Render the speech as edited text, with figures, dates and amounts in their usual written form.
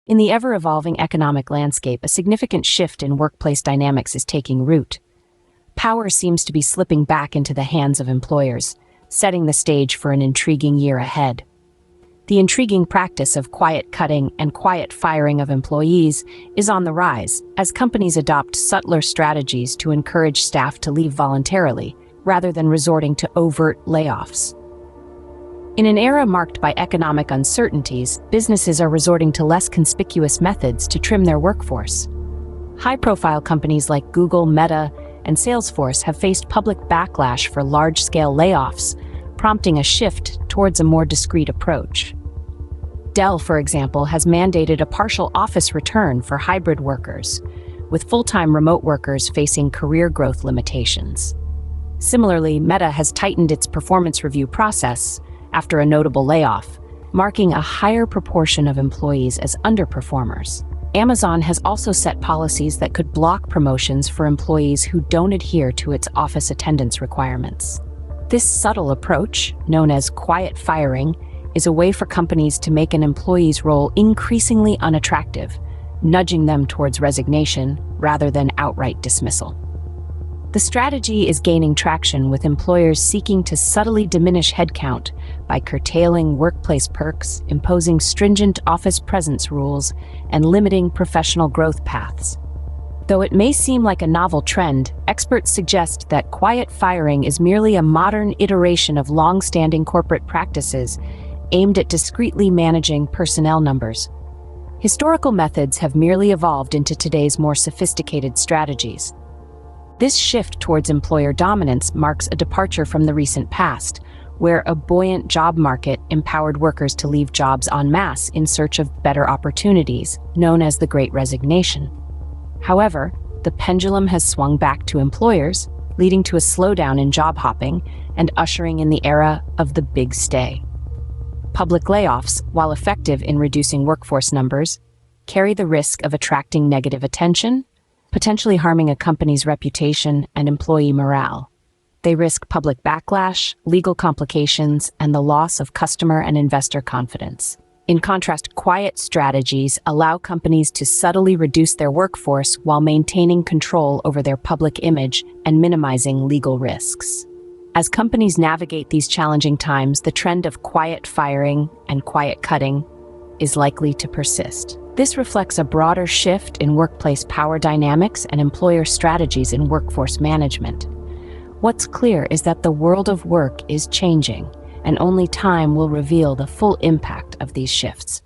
In the ever-evolving economic landscape, a significant shift in workplace dynamics is taking root. Power seems to be slipping back into the hands of employers, setting the stage for an intriguing year ahead. The intriguing practice of quiet cutting and quiet firing of employees is on the rise as companies adopt subtler strategies to encourage staff to leave voluntarily, rather than resorting to overt layoffs. In an era marked by economic uncertainties, businesses are resorting to less conspicuous methods to trim their workforce. High-profile companies like Google, Meta, and Salesforce have faced public backlash for large-scale layoffs, prompting a shift towards a more discreet approach. Dell, for example, has mandated a partial office return for hybrid workers, with full-time remote workers facing career growth limitations. Similarly, Meta has tightened its performance review process after a notable layoff, marking a higher proportion of employees as underperformers. Amazon has also set policies that could block promotions for employees who don't adhere to its office attendance requirements. This subtle approach, known as quiet firing, is a way for companies to make an employee's role increasingly unattractive, nudging them towards resignation rather than outright dismissal. The strategy is gaining traction, with employers seeking to subtly diminish headcount by curtailing workplace perks, imposing stringent office presence rules, and limiting professional growth paths. Though it may seem like a novel trend, experts suggest that quiet firing is merely a modern iteration of long-standing corporate practices aimed at discreetly managing personnel numbers. Historical methods have merely evolved into today's more sophisticated strategies. This shift towards employer dominance marks a departure from the recent past, where a buoyant job market empowered workers to leave jobs en masse in search of better opportunities, known as the Great Resignation. However, the pendulum has swung back to employers, leading to a slowdown in job hopping and ushering in the era of the big stay. Public layoffs, while effective in reducing workforce numbers, carry the risk of attracting negative attention, potentially harming a company's reputation and employee morale. They risk public backlash, legal complications, and the loss of customer and investor confidence. In contrast, quiet strategies allow companies to subtly reduce their workforce while maintaining control over their public image and minimizing legal risks. As companies navigate these challenging times, the trend of quiet firing and quiet cutting is likely to persist. This reflects a broader shift in workplace power dynamics and employer strategies in workforce management. What's clear is that the world of work is changing, and only time will reveal the full impact of these shifts.